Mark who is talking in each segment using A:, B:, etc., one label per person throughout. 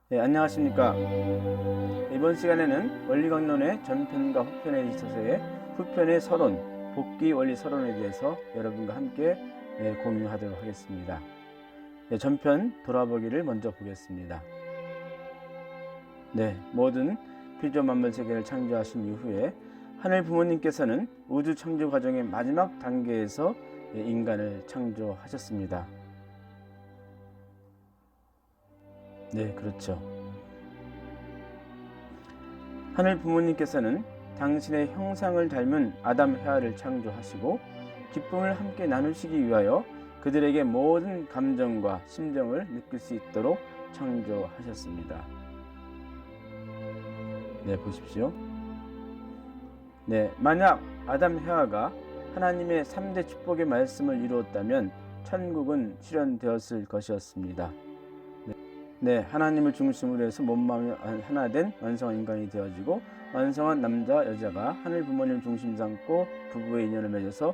A: 네, 안녕하십니까. 이번 시간에는 원리강론의 전편과 후편에 있어서의 후편의 서론, 복귀 원리 서론에 대해서 여러분과 함께 공유하도록 하겠습니다. 네, 전편 돌아보기를 먼저 보겠습니다. 네, 모든 피조 만물 세계를 창조하신 이후에 하늘 부모님께서는 우주 창조 과정의 마지막 단계에서 인간을 창조하셨습니다. 네, 그렇죠. 하늘 부모님께서는 당신의 형상을 닮은 아담 헤아를 창조하시고 기쁨을 함께 나누시기 위하여 그들에게 모든 감정과 심정을 느낄 수 있도록 창조하셨습니다. 네, 보십시오. 네, 만약 아담 헤아가 하나님의 3대 축복의 말씀을 이루었다면 천국은 실현되었을 것이었습니다. 네, 하나님을 중심으로 해서 몸마음이 하나 된 완성한 인간이 되어지고 완성한 남자 여자가 하늘 부모님 중심 삼고 부부의 인연을 맺어서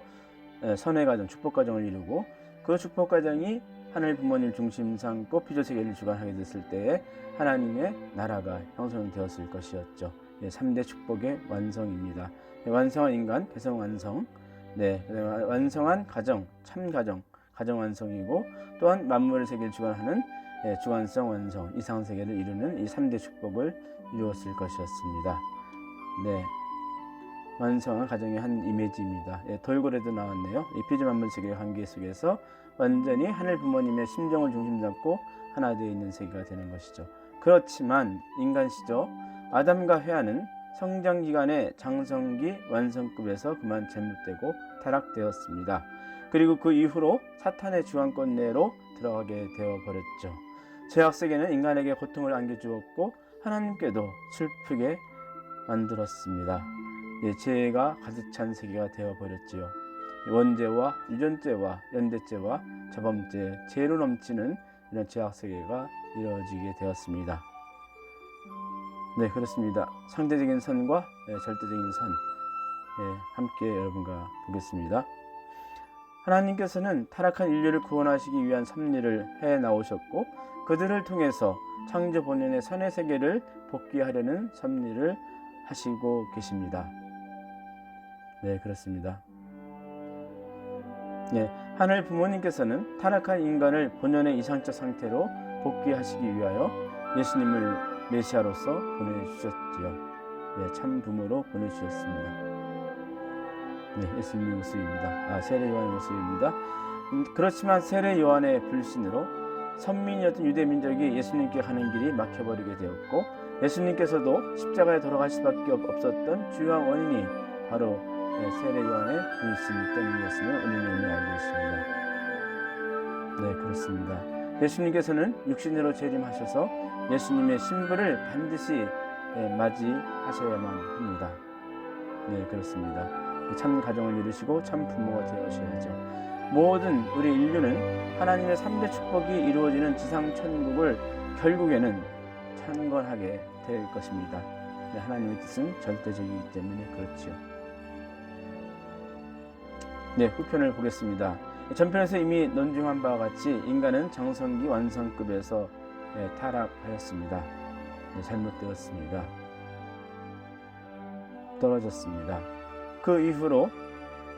A: 선의 가정, 축복 가정을 이루고 그 축복 가정이 하늘 부모님 중심 삼고 피조 세계를 주관하게 됐을 때에 하나님의 나라가 형성되었을 것이었죠. 3대 축복의 완성입니다. 완성한 인간, 개성 완성, 완성한 가정, 참 가정, 가정 완성이고 또한 만물의 세계를 주관하는 주관성 완성, 이상세계를 이루는 이 3대 축복을 이루었을 것이었습니다. 네, 완성한 가정의 한 이미지입니다. 돌고래도 나왔네요. 이 피조 만물 세계의 관계 속에서 완전히 하늘 부모님의 심정을 중심 잡고 하나 되어 있는 세계가 되는 것이죠. 그렇지만 인간 시조 아담과 헤아는 성장 기간의 장성기 완성급에서 그만 잘못되고 타락되었습니다. 그리고 그 이후로 사탄의 주관권 내로 들어가게 되어버렸죠. 죄악세계는 인간에게 고통을 안겨주었고 하나님께도 슬프게 만들었습니다. 죄가 가득 찬 세계가 되어버렸지요. 원죄와 유전죄와 연대죄와 자범죄, 죄로 넘치는 이런 죄악세계가 이루어지게 되었습니다. 네, 그렇습니다. 상대적인 선과 절대적인 선, 함께 여러분과 보겠습니다. 하나님께서는 타락한 인류를 구원하시기 위한 섭리를 해 나오셨고 그들을 통해서 창조 본연의 선의 세계를 복귀하려는 섭리를 하시고 계십니다. 네, 그렇습니다. 네, 하늘 부모님께서는 타락한 인간을 본연의 이상적 상태로 복귀하시기 위하여 예수님을 메시아로서 보내주셨지요. 네, 참 부모로 보내주셨습니다. 네, 예수님의 모습입니다. 세례 요한의 모습입니다. 그렇지만 세례 요한의 불신으로 선민이었던 유대 민족이 예수님께 가는 길이 막혀버리게 되었고 예수님께서도 십자가에 돌아갈 수밖에 없었던 주요한 원인이 바로 세례 요한의 불신 때문이었음을 우리는 알고 있습니다. 네, 그렇습니다. 예수님께서는 육신으로 재림하셔서 예수님의 신부를 반드시 맞이하셔야만 합니다. 네, 그렇습니다. 참 가정을 이루시고 참 부모가 되어셔야죠. 모든 우리 인류는 하나님의 3대 축복이 이루어지는 지상 천국을 결국에는 창건하게 될 것입니다. 네, 하나님의 뜻은 절대적이기 때문에 그렇지요. 네, 후편을 보겠습니다. 전편에서 이미 논증한 바와 같이 인간은 장성기 완성급에서 타락하였습니다. 잘못되었습니다. 떨어졌습니다. 그 이후로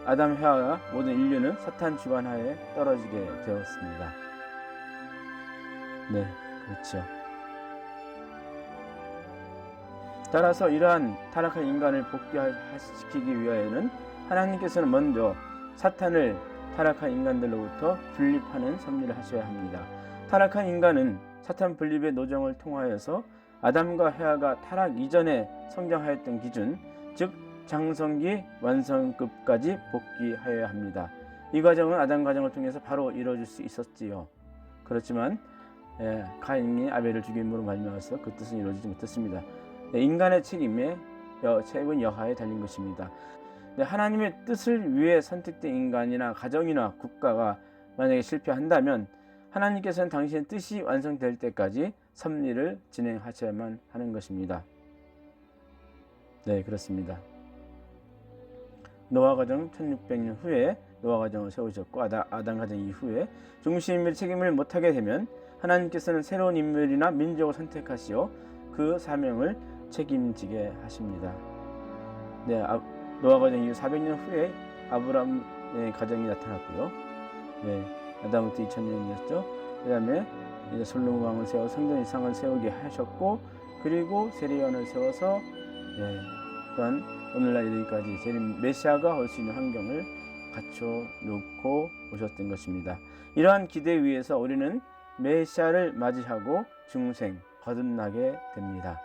A: 아담 헤아와 모든 인류는 사탄 주관하에 떨어지게 되었습니다. 네, 그렇죠. 따라서 이러한 타락한 인간을 복귀시키기 위하여는 하나님께서는 먼저 사탄을 타락한 인간들로부터 분립하는 섭리를 하셔야 합니다. 타락한 인간은 사탄 분립의 노정을 통하여서 아담과 헤아가 타락 이전에 성장하였던 기준, 즉 장성기 완성급까지 복귀하여야 합니다. 이 과정은 아담 과정을 통해서 바로 이루어질 수 있었지요. 그렇지만 가인이 아벨을 죽임으로 말미암아서 그 뜻은 이루어지지 못했습니다. 인간의 책임에 책임은 여하에 달린 것입니다. 하나님의 뜻을 위해 선택된 인간이나 가정이나 국가가 만약에 실패한다면 하나님께서는 당신의 뜻이 완성될 때까지 섭리를 진행하셔야만 하는 것입니다. 네, 그렇습니다. 노아 가정 1600년 후에 노아 가정을 세우셨고 아담 가정 이후에 중심의 책임을 못하게 되면 하나님께서는 새로운 인물이나 민족을 선택하시어 그 사명을 책임지게 하십니다. 네, 노아 가정 이후 400년 후에 아브라함의 가정이 나타났고요. 네, 아담부터 2000년이었죠. 그 다음에 이제 솔로몬 왕을 세워 성전 이상을 세우게 하셨고, 그리고 세례요한을 세워서 또한 오늘날 이르기까지 메시아가 올 수 있는 환경을 갖춰 놓고 오셨던 것입니다. 이러한 기대 위에서 우리는 메시아를 맞이하고 중생 거듭나게 됩니다.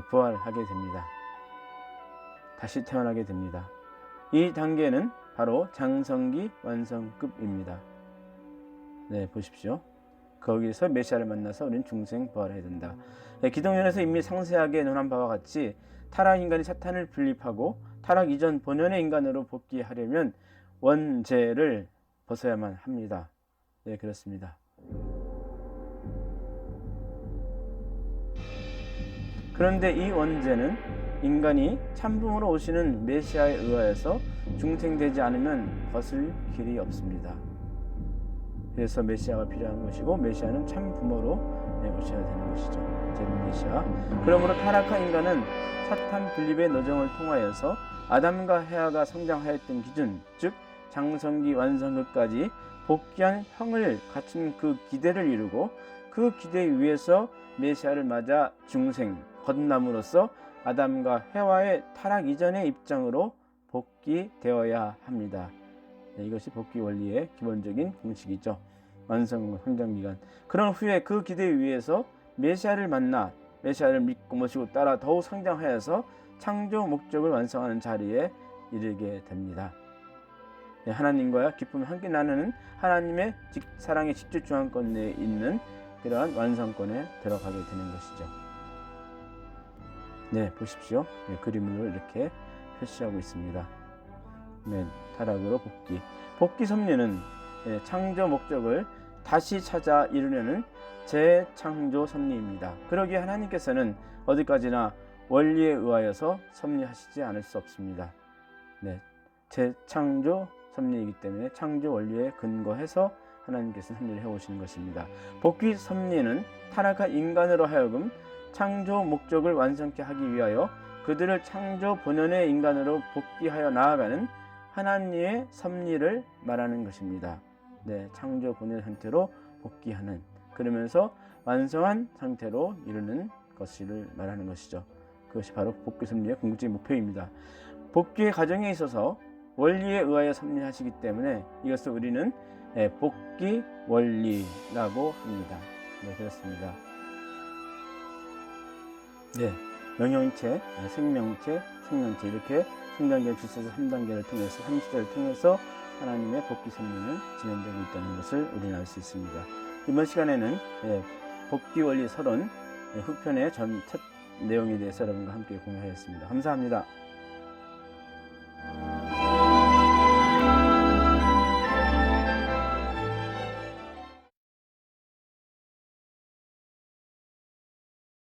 A: 부활하게 됩니다. 다시 태어나게 됩니다. 이 단계는 바로 장성기 완성급입니다. 보십시오. 거기서 메시아를 만나서 우리는 중생 부활해야 된다. 기독론에서 이미 상세하게 논한 바와 같이 타락 인간이 사탄을 분립하고 타락 이전 본연의 인간으로 복귀하려면 원죄를 벗어야만 합니다. 그렇습니다. 그런데 이 원죄는 인간이 참붕으로 오시는 메시아에 의하여서 중생되지 않으면 벗을 길이 없습니다. 그래서 메시아가 필요한 것이고, 메시아는 참 부모로 오셔야 되는 것이죠. 재림 메시아. 그러므로 타락한 인간은 사탄 분립의 노정을 통하여서 아담과 헤아가 성장하였던 기준, 즉 장성기 완성급까지 복귀한 형을 갖춘 그 기대를 이루고, 그 기대 위에서 메시아를 맞아 중생 거듭남으로써 아담과 헤와의 타락 이전의 입장으로 복귀되어야 합니다. 이것이 복귀 원리의 기본적인 공식이죠. 완성 성장기간. 그런 후에 그 기대 위에서 메시아를 만나 메시아를 믿고 모시고 따라 더욱 성장하여서 창조 목적을 완성하는 자리에 이르게 됩니다. 하나님과 기쁨을 함께 나누는 하나님의 사랑의 직접 주관권 내에 있는 그러한 완성권에 들어가게 되는 것이죠. 보십시오. 그림으로 이렇게 표시하고 있습니다. 타락으로 복귀. 복귀 섭리는 창조 목적을 다시 찾아 이루려는 재창조 섭리입니다. 그러기에 하나님께서는 어디까지나 원리에 의하여서 섭리하시지 않을 수 없습니다. 재창조 섭리이기 때문에 창조 원리에 근거해서 하나님께서 섭리를 해오시는 것입니다. 복귀 섭리는 타락한 인간으로 하여금 창조 목적을 완성케 하기 위하여 그들을 창조 본연의 인간으로 복귀하여 나아가는 하나님의 섭리를 말하는 것입니다. 창조 본연의 상태로 복귀하는, 그러면서 완성한 상태로 이루는 것을 말하는 것이죠. 그것이 바로 복귀 섭리의 궁극적인 목표입니다. 복귀의 과정에 있어서 원리에 의하여 섭리하시기 때문에 이것을 우리는 복귀 원리라고 합니다. 그렇습니다. 명령체, 생명체, 생명체 이렇게 성장계 질서에서 3단계를 통해서 30대를 통해서 하나님의 복귀 섭리는 진행되고 있다는 것을 우리는 알 수 있습니다. 이번 시간에는 복귀 원리 서론 흑편의 첫 내용에 대해서 여러분과 함께 공유하였습니다. 감사합니다.